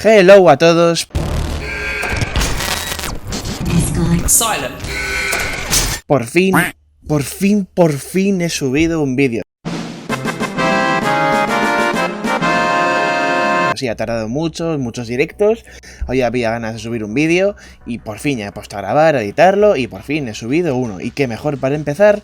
Hello a todos. Silent. Por fin he subido un vídeo. Sí, ha tardado muchos directos. Hoy había ganas de subir un vídeo y por fin ya he puesto a grabar, a editarlo y por fin he subido uno. Y qué mejor para empezar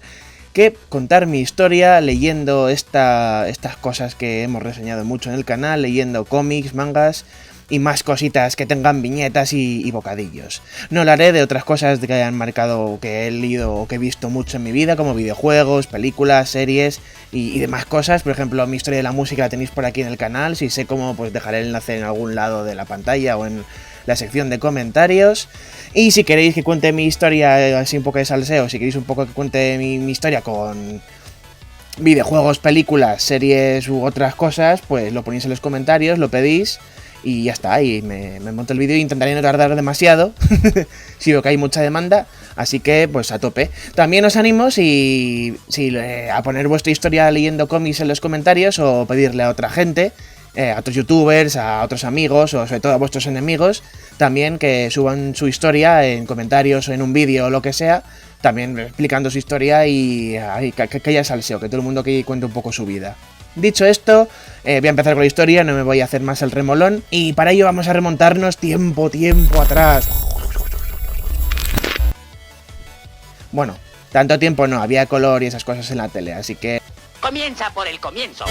que contar mi historia leyendo estas cosas que hemos reseñado mucho en el canal, leyendo cómics, mangas y más cositas que tengan viñetas y bocadillos. No hablaré de otras cosas que hayan marcado, que he leído o que he visto mucho en mi vida, como videojuegos, películas, series y demás cosas. Por ejemplo, mi historia de la música la tenéis por aquí en el canal. Si sé cómo, pues dejaré el enlace en algún lado de la pantalla o en la sección de comentarios. Y si queréis que cuente mi historia, así un poco de salseo, si queréis un poco que cuente mi historia con videojuegos, películas, series u otras cosas, pues lo ponéis en los comentarios, lo pedís y ya está, y me monto el vídeo e intentaré no tardar demasiado, si veo que hay mucha demanda, así que pues a tope. También os animo a poner vuestra historia leyendo cómics en los comentarios o pedirle a otra gente, a otros youtubers, a otros amigos o sobre todo a vuestros enemigos, también que suban su historia en comentarios o en un vídeo o lo que sea, también explicando su historia y que haya salseo, que todo el mundo que cuente un poco su vida. Dicho esto, voy a empezar con la historia, no me voy a hacer más el remolón, y para ello vamos a remontarnos tiempo atrás. Bueno, tanto tiempo no, había color y esas cosas en la tele, así que... Comienza por el comienzo.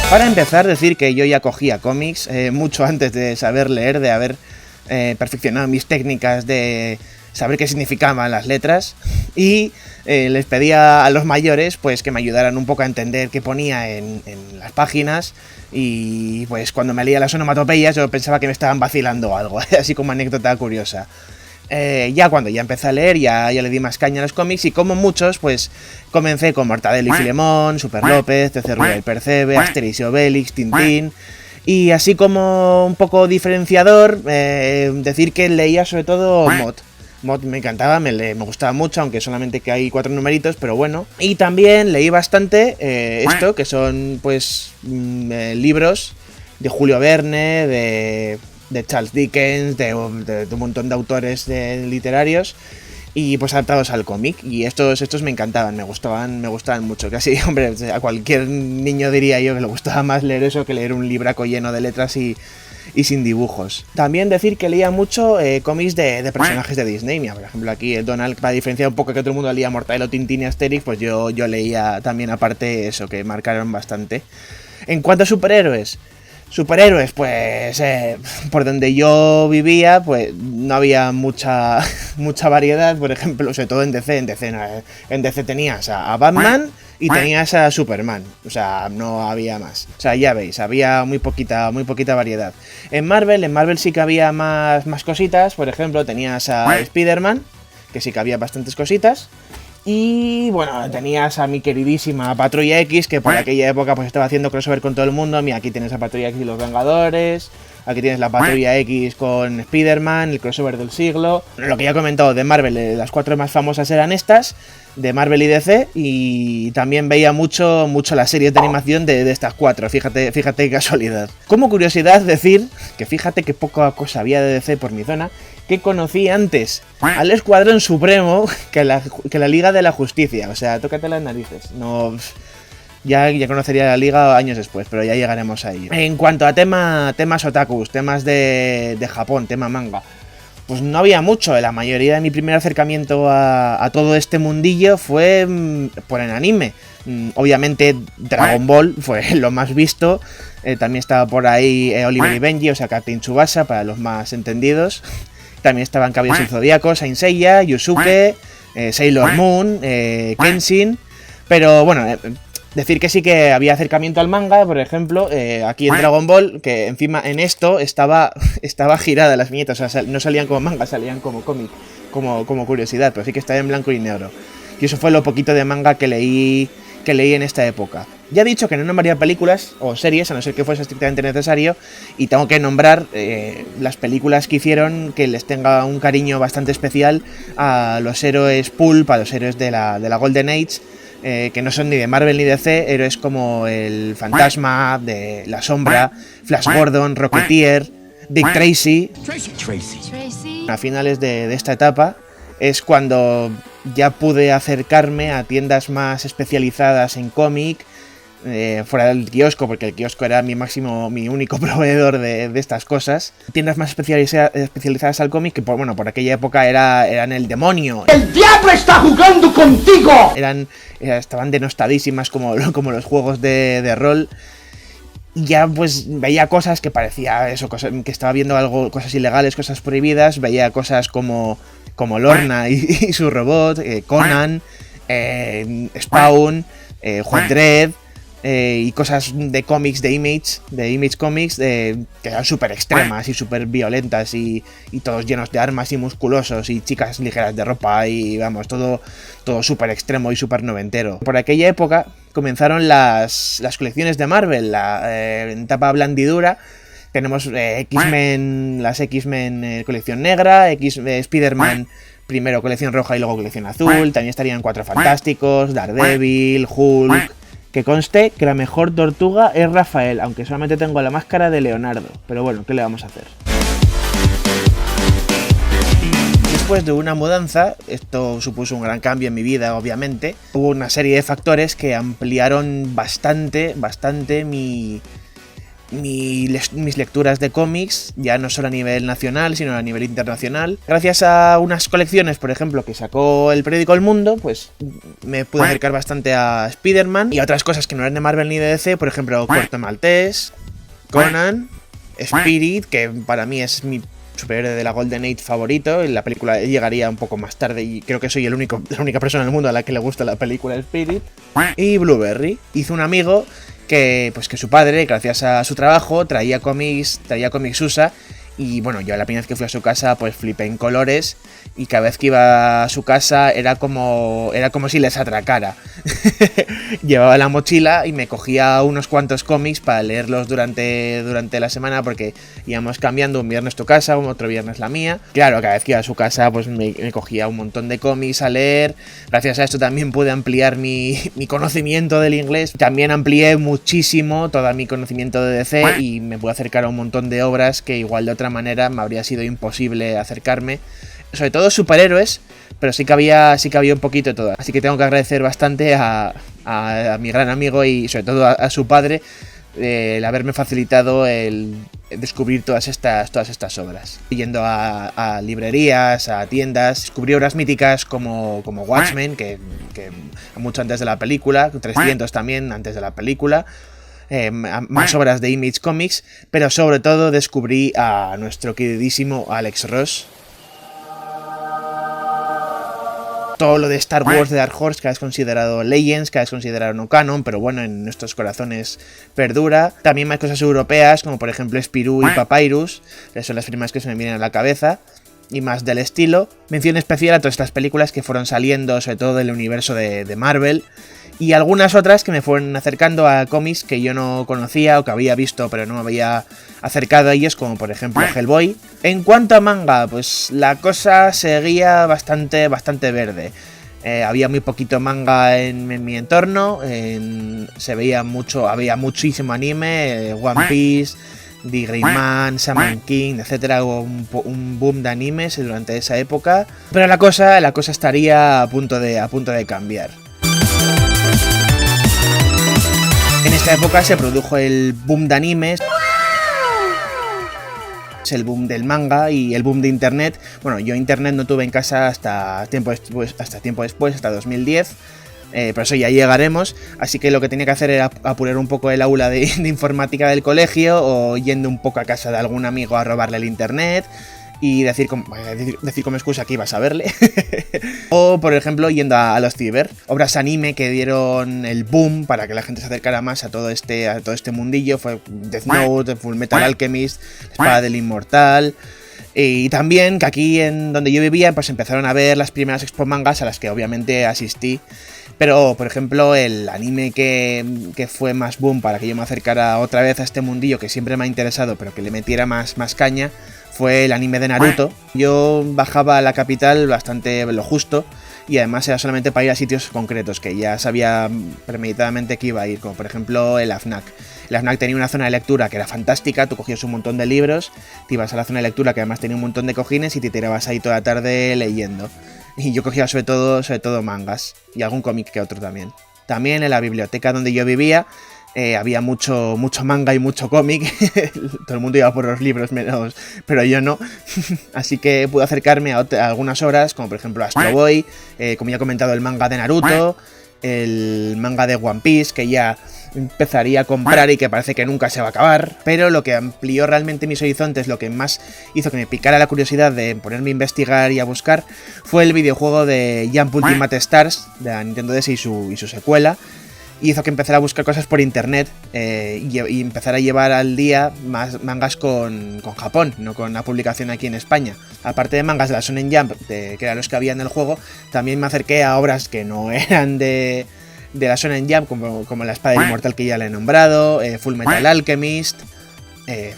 Para empezar, decir que yo ya cogía cómics mucho antes de saber leer, de haber perfeccionado mis técnicas de saber qué significaban las letras, y les pedía a los mayores pues que me ayudaran un poco a entender qué ponía en las páginas, y pues cuando me leía las onomatopeyas yo pensaba que me estaban vacilando algo, así como anécdota curiosa. Ya cuando ya empecé a leer, ya le di más caña a los cómics, y como muchos, pues comencé con Mortadelo y Filemón, Super López, TC Rueda y Percebe, Asterix y Obelix, Tintín. Y así como un poco diferenciador, decir que leía sobre todo Mod me encantaba, me gustaba mucho, aunque solamente que hay 4 numeritos, pero bueno. Y también leí bastante esto, que son pues libros de Julio Verne, de Charles Dickens, de un montón de autores literarios, y pues adaptados al cómic. Y estos me encantaban, me gustaban mucho. Casi, hombre, a cualquier niño diría yo que le gustaba más leer eso que leer un libraco lleno de letras y sin dibujos. También decir que leía mucho cómics de personajes de Disney. Mira, por ejemplo, aquí el Donald, para diferenciar un poco que todo el mundo leía Mortadelo, Tintín y Asterix, pues yo leía también aparte eso, que marcaron bastante. En cuanto a superhéroes, pues por donde yo vivía, pues no había mucha variedad. Por ejemplo, sobre todo en DC. En DC tenías a Batman y tenías a Superman, o sea, no había más. O sea, ya veis, había muy poquita variedad. En Marvel sí que había más cositas. Por ejemplo, tenías a Spider-Man, que sí que había bastantes cositas. Y bueno, tenías a mi queridísima Patrulla X, que por aquella época pues estaba haciendo crossover con todo el mundo. Mira, aquí tienes a Patrulla X y los Vengadores, aquí tienes la Patrulla X con Spider-Man, el crossover del siglo. Lo que ya he comentado de Marvel, las 4 más famosas eran estas, de Marvel y DC, y también veía mucho las series de animación de estas 4, fíjate qué casualidad. Como curiosidad decir que fíjate que poca cosa había de DC por mi zona, que conocí antes al Escuadrón Supremo que la Liga de la Justicia. O sea, tócate las narices. No, ya conocería la Liga años después, pero ya llegaremos ahí. En cuanto a temas otakus, temas de Japón, tema manga, pues no había mucho. La mayoría de mi primer acercamiento a todo este mundillo fue por el anime. Obviamente Dragon Ball fue lo más visto. También estaba por ahí Oliver y Benji, o sea, Captain Tsubasa para los más entendidos. También estaban Caballeros del Zodíaco, Saint Seiya, Yusuke, Sailor Moon, Kenshin. Pero bueno, decir que sí que había acercamiento al manga, por ejemplo, aquí en Dragon Ball, que encima en esto estaba girada las viñetas, o sea, no salían como manga, salían como cómic, como curiosidad, pero sí que estaba en blanco y negro. Y eso fue lo poquito de manga que leí en esta época. Ya he dicho que no nombraría películas o series, a no ser que fuese estrictamente necesario, y tengo que nombrar las películas que hicieron que les tenga un cariño bastante especial a los héroes pulp, a los héroes de la Golden Age, que no son ni de Marvel ni de DC, héroes como el Fantasma, de La Sombra, Flash Gordon, Rocketeer, Dick Tracy. A finales de esta etapa es cuando ya pude acercarme a tiendas más especializadas en cómic, fuera del kiosco, porque el kiosco era mi único proveedor de estas cosas. Tiendas más especializadas al cómic que por aquella época eran el demonio. ¡El diablo está jugando contigo! Estaban denostadísimas como los juegos de rol. Y ya pues veía cosas que parecía eso, que estaba viendo cosas ilegales, cosas prohibidas. Veía cosas como Lorna y su robot, Conan, Spawn, Juan Dredd, y cosas de cómics, de Image Comics, que eran súper extremas y súper violentas y todos llenos de armas y musculosos y chicas ligeras de ropa y vamos, todo súper extremo y súper noventero. Por aquella época comenzaron las colecciones de Marvel, en etapa blandidura. Tenemos X-Men, las X-Men colección negra, Spider-Man primero colección roja y luego colección azul. También estarían Cuatro Fantásticos, Daredevil, Hulk. Que conste que la mejor tortuga es Rafael, aunque solamente tengo la máscara de Leonardo. Pero bueno, ¿qué le vamos a hacer? Después de una mudanza, esto supuso un gran cambio en mi vida, obviamente. Hubo una serie de factores que ampliaron bastante mis lecturas de cómics, ya no solo a nivel nacional, sino a nivel internacional. Gracias a unas colecciones, por ejemplo, que sacó el periódico El Mundo, pues me pude acercar bastante a Spider-Man y a otras cosas que no eran de Marvel ni de DC, por ejemplo, Corto Maltés, Conan, Spirit, que para mí es mi superhéroe de la Golden Age favorito. La película llegaría un poco más tarde y creo que soy la única persona en el mundo a la que le gusta la película Spirit. Y Blueberry. Hizo un amigo que su padre, gracias a su trabajo, traía cómics USA. Y bueno, yo la primera vez que fui a su casa pues flipé en colores y cada vez que iba a su casa era como si les atracara. Llevaba la mochila y me cogía unos cuantos cómics para leerlos durante la semana porque íbamos cambiando, un viernes tu casa, otro viernes la mía. Claro, cada vez que iba a su casa pues me cogía un montón de cómics a leer. Gracias a esto también pude ampliar mi conocimiento del inglés. También amplié muchísimo todo mi conocimiento de DC y me pude acercar a un montón de obras que igual de otra manera me habría sido imposible acercarme, sobre todo superhéroes, pero sí que había un poquito de todo, así que tengo que agradecer bastante a mi gran amigo y sobre todo a su padre el haberme facilitado el descubrir todas estas obras, yendo a librerías, a tiendas. Descubrí obras míticas como Watchmen, que mucho antes de la película, 300 también antes de la película. Más obras de Image Comics, pero sobre todo descubrí a nuestro queridísimo Alex Ross. Todo lo de Star Wars de Dark Horse, que es considerado Legends, que es considerado no canon, pero bueno, en nuestros corazones perdura. También hay cosas europeas, como por ejemplo Spirou y Papyrus, que son las primeras que se me vienen a la cabeza, y más del estilo. Mención especial a todas estas películas que fueron saliendo, sobre todo del universo de Marvel, y algunas otras que me fueron acercando a cómics que yo no conocía o que había visto pero no me había acercado a ellos, como por ejemplo Hellboy. En cuanto a manga, pues la cosa seguía bastante verde. Había muy poquito manga en mi entorno, había muchísimo anime, One Piece, The Grey Man, Shaman King, etcétera. Hubo un boom de animes durante esa época, pero la cosa estaría a punto de cambiar. En esta época se produjo el boom de animes, el boom del manga y el boom de internet. Bueno, yo internet no tuve en casa hasta tiempo después, hasta 2010. Pero eso ya llegaremos, así que lo que tenía que hacer era apurar un poco el aula de informática del colegio o yendo un poco a casa de algún amigo a robarle el internet y decir como excusa que ibas a verle. O por ejemplo yendo a los ciber, obras anime que dieron el boom para que la gente se acercara más a todo este mundillo. Fue Death Note, Full Metal Alchemist, La Espada del Inmortal. Y también que aquí en donde yo vivía pues empezaron a ver las primeras expo mangas a las que obviamente asistí. Pero, por ejemplo, el anime que fue más boom para que yo me acercara otra vez a este mundillo que siempre me ha interesado, pero que le metiera más caña, fue el anime de Naruto. Yo bajaba a la capital bastante lo justo y además era solamente para ir a sitios concretos, que ya sabía premeditadamente que iba a ir, como por ejemplo el AFNAC. El AFNAC tenía una zona de lectura que era fantástica, tú cogías un montón de libros, te ibas a la zona de lectura que además tenía un montón de cojines y te tirabas ahí toda la tarde leyendo. Y yo cogía sobre todo mangas y algún cómic que otro también. También en la biblioteca donde yo vivía había mucho manga y mucho cómic. Todo el mundo iba por los libros menos, pero yo no. Así que pude acercarme a algunas obras, como por ejemplo Astro Boy, como ya he comentado, el manga de Naruto, el manga de One Piece, que ya empezaría a comprar y que parece que nunca se va a acabar. Pero lo que amplió realmente mis horizontes, lo que más hizo que me picara la curiosidad de ponerme a investigar y a buscar, fue el videojuego de Jump Ultimate Stars de la Nintendo DS y su secuela. Y hizo que empezara a buscar cosas por internet y empezar a llevar al día más mangas con Japón, no con la publicación aquí en España. Aparte de mangas de la Shonen Jump, que eran los que había en el juego, también me acerqué a obras que no eran de la Shonen Jump, como La Espada Inmortal, que ya le he nombrado, Full Metal Alchemist,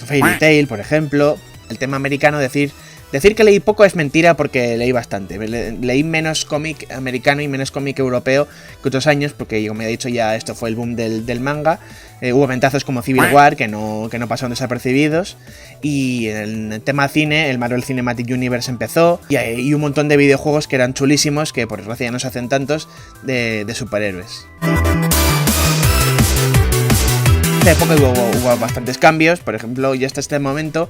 Fairy Tail, por ejemplo. El tema americano, decir que leí poco es mentira, porque leí bastante. Leí menos cómic americano y menos cómic europeo que otros años, porque como he dicho ya, esto fue el boom del manga. Hubo ventazos como Civil War que no pasaron desapercibidos. Y en el tema cine, el Marvel Cinematic Universe empezó. Y un montón de videojuegos que eran chulísimos, que por desgracia ya no se hacen tantos, de superhéroes. En esta época hubo bastantes cambios. Por ejemplo, yo hasta este momento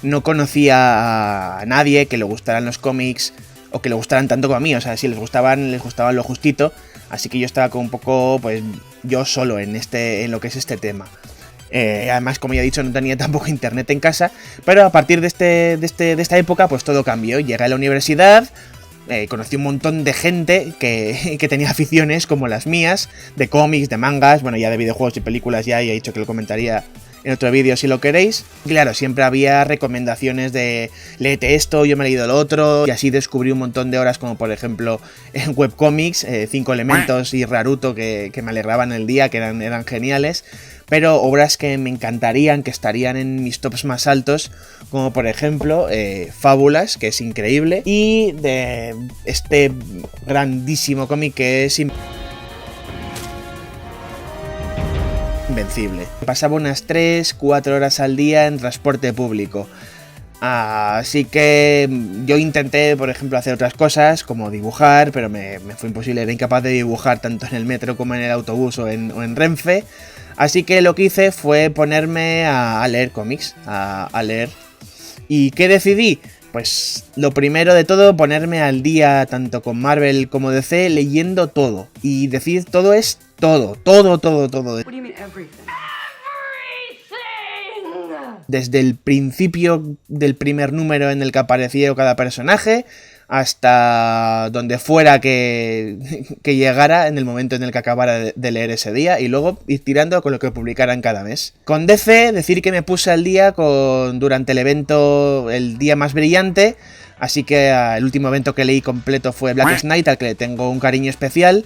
no conocía a nadie que le gustaran los cómics o que le gustaran tanto como a mí. O sea, si les gustaban lo justito. Así que yo estaba como un poco, pues, yo solo en lo que es este tema. Además, como ya he dicho, no tenía tampoco internet en casa. Pero a partir de esta época, pues todo cambió. Llegué a la universidad, conocí un montón de gente que tenía aficiones como las mías, de cómics, de mangas, bueno, ya de videojuegos y películas ya he dicho que lo comentaría en otro vídeo si lo queréis. Claro, siempre había recomendaciones de léete esto, yo me he leído lo otro, y así descubrí un montón de obras como por ejemplo en webcomics, 5 Elementos y Raruto, que me alegraban el día, que eran geniales. Pero obras que me encantarían, que estarían en mis tops más altos, como por ejemplo Fábulas, que es increíble, y de este grandísimo cómic que es Invencible. Pasaba unas 3-4 horas al día en transporte público. Así que yo intenté, por ejemplo, hacer otras cosas, como dibujar, pero me fue imposible, era incapaz de dibujar tanto en el metro como en el autobús o en Renfe. Así que lo que hice fue ponerme a leer cómics, a leer. ¿Y qué decidí? Pues lo primero de todo, ponerme al día tanto con Marvel como DC, leyendo todo. Y decir todo es todo. Desde el principio del primer número en el que aparecía cada personaje, hasta donde fuera que llegara en el momento en el que acabara de leer ese día, y luego ir tirando con lo que publicaran cada mes. Con DC, decir que me puse al día durante el evento El Día Más Brillante, así que el último evento que leí completo fue Black Knight, al que le tengo un cariño especial.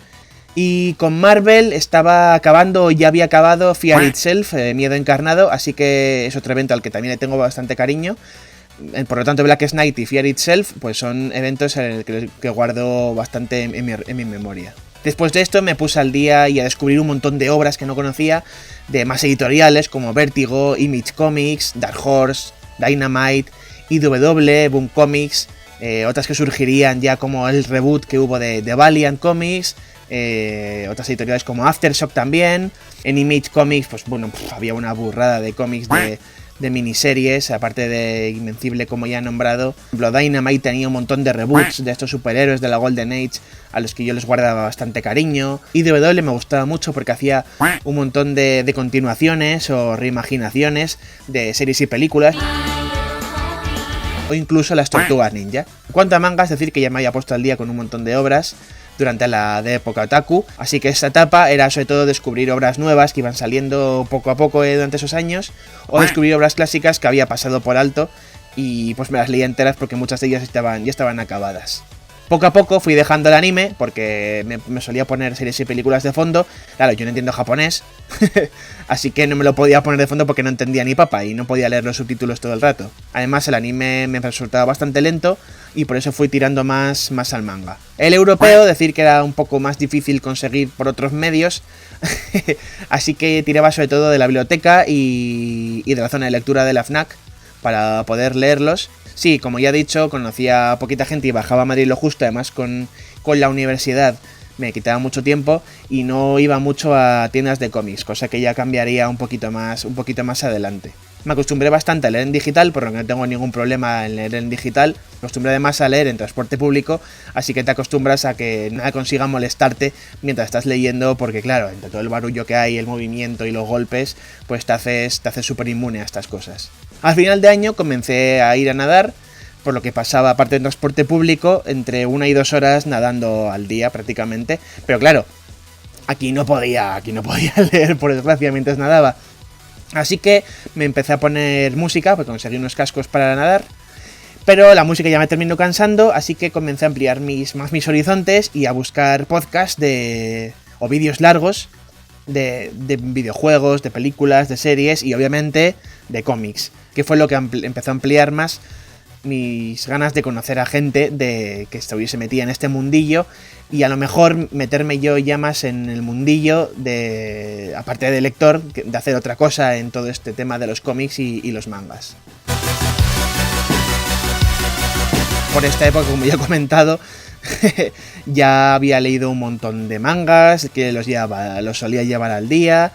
Y con Marvel ya había acabado Fear Itself, Miedo Encarnado, así que es otro evento al que también le tengo bastante cariño. Por lo tanto, Black Knight y Fear Itself pues son eventos en el que guardo bastante en mi memoria. Después de esto me puse al día y a descubrir un montón de obras que no conocía, de más editoriales como Vértigo, Image Comics, Dark Horse, Dynamite, IDW, Boom Comics, otras que surgirían ya como el reboot que hubo de Valiant Comics, otras editoriales como Aftershock también. En Image Comics pues bueno, había una burrada de cómics de miniseries, aparte de Invencible, como ya he nombrado. Por ejemplo, Dynamite tenía un montón de reboots de estos superhéroes de la Golden Age a los que yo les guardaba bastante cariño. IDW me gustaba mucho porque hacía un montón de continuaciones o reimaginaciones de series y películas, o incluso las Tortugas Ninja. En cuanto a mangas, decir que ya me había puesto al día con un montón de obras durante la de época otaku, así que esta etapa era sobre todo descubrir obras nuevas que iban saliendo poco a poco durante esos años, o descubrir obras clásicas que había pasado por alto y pues me las leía enteras porque muchas de ellas ya estaban acabadas. Poco a poco fui dejando el anime, porque me solía poner series y películas de fondo. Claro, yo no entiendo japonés, así que no me lo podía poner de fondo porque no entendía ni papa y no podía leer los subtítulos todo el rato. Además, el anime me resultaba bastante lento y por eso fui tirando más al manga. El europeo, decir que era un poco más difícil conseguir por otros medios, así que tiraba sobre todo de la biblioteca y de la zona de lectura de la FNAC para poder leerlos. Sí, como ya he dicho, conocía a poquita gente y bajaba a Madrid lo justo, además con la universidad me quitaba mucho tiempo y no iba mucho a tiendas de cómics, cosa que ya cambiaría un poquito más adelante. Me acostumbré bastante a leer en digital, por lo que no tengo ningún problema en leer en digital. Me acostumbré además a leer en transporte público, así que te acostumbras a que nada consiga molestarte mientras estás leyendo, porque claro, entre todo el barullo que hay, el movimiento y los golpes, pues te haces súper inmune a estas cosas. Al final de año comencé a ir a nadar, por lo que pasaba, aparte de transporte público, entre 1 y 2 horas nadando al día prácticamente. Pero claro, aquí no podía leer, por desgracia, mientras nadaba. Así que me empecé a poner música, pues conseguí unos cascos para nadar. Pero la música ya me terminó cansando, así que comencé a ampliar mis horizontes y a buscar podcasts o vídeos largos de videojuegos, de películas, de series y obviamente de cómics, que fue lo que empezó a ampliar más mis ganas de conocer a gente que estuviese metida en este mundillo y a lo mejor meterme yo ya más en el mundillo aparte de lector, de hacer otra cosa en todo este tema de los cómics y los mangas. Por esta época, como ya he comentado, ya había leído un montón de mangas, que los solía llevar al día.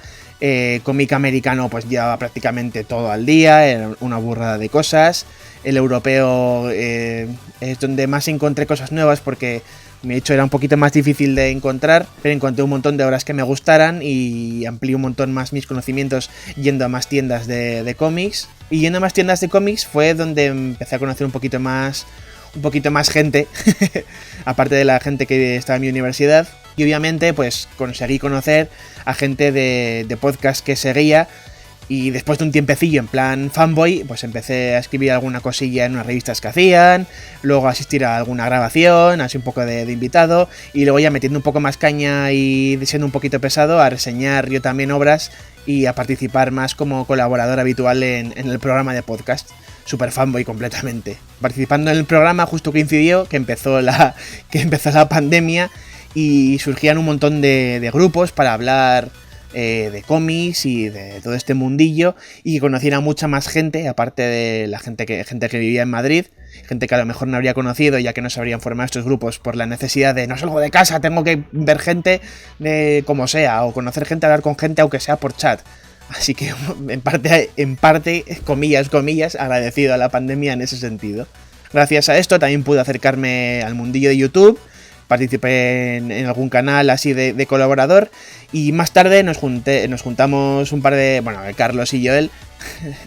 Cómic americano pues llevaba prácticamente todo al día, era una burrada de cosas. El europeo es donde más encontré cosas nuevas porque de hecho era un poquito más difícil de encontrar, pero encontré un montón de obras que me gustaran y amplié un montón más mis conocimientos yendo a más tiendas de cómics. Y yendo a más tiendas de cómics fue donde empecé a conocer un poquito más gente, aparte de la gente que estaba en mi universidad. Y obviamente pues conseguí conocer a gente de podcast que seguía. Y después de un tiempecillo en plan fanboy, pues empecé a escribir alguna cosilla en unas revistas que hacían, luego a asistir a alguna grabación, así un poco de invitado, y luego ya metiendo un poco más caña y siendo un poquito pesado, a reseñar yo también obras y a participar más como colaborador habitual en el programa de podcast. Super fanboy completamente. Participando en el programa justo coincidió que empezó la pandemia y surgían un montón de grupos para hablar de cómics y de todo este mundillo y conociera a mucha más gente, aparte de la gente que vivía en Madrid, gente que a lo mejor no habría conocido ya que no se habrían formado estos grupos por la necesidad de no salgo de casa, tengo que ver gente como sea, o conocer gente, hablar con gente aunque sea por chat. Así que en parte, comillas, agradecido a la pandemia en ese sentido. Gracias a esto también pude acercarme al mundillo de YouTube. Participé en algún canal así de colaborador y más tarde nos juntamos Carlos y Joel,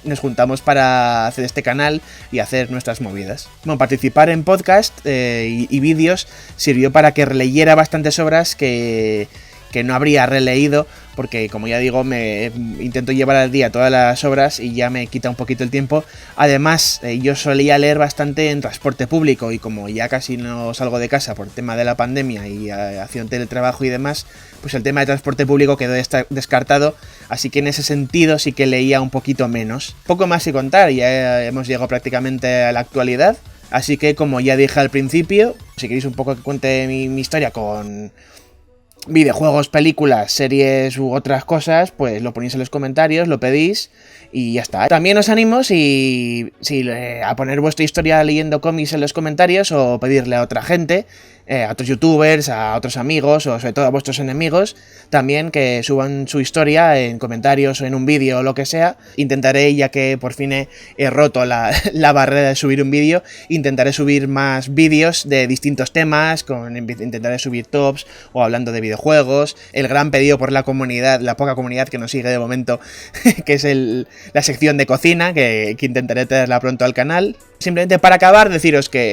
nos juntamos para hacer este canal y hacer nuestras movidas. Bueno, participar en podcast y vídeos sirvió para que releyera bastantes obras que no habría releído, porque como ya digo, me intento llevar al día todas las obras y ya me quita un poquito el tiempo. Además, yo solía leer bastante en transporte público y como ya casi no salgo de casa por el tema de la pandemia y haciendo teletrabajo y demás, pues el tema de transporte público quedó descartado, así que en ese sentido sí que leía un poquito menos. Poco más que contar, ya hemos llegado prácticamente a la actualidad, así que como ya dije al principio, si queréis un poco que cuente mi historia con videojuegos, películas, series u otras cosas, pues lo ponéis en los comentarios, lo pedís y ya está. También os animo a poner vuestra historia leyendo cómics en los comentarios o pedirle a otra gente, a otros youtubers, a otros amigos o sobre todo a vuestros enemigos, también que suban su historia en comentarios o en un vídeo o lo que sea. Intentaré, ya que por fin he roto la barrera de subir un vídeo, intentaré subir más vídeos de distintos temas, intentaré subir tops o hablando de videojuegos, el gran pedido por la comunidad, la poca comunidad que nos sigue de momento, que es la sección de cocina, que intentaré traerla pronto al canal. Simplemente para acabar, deciros que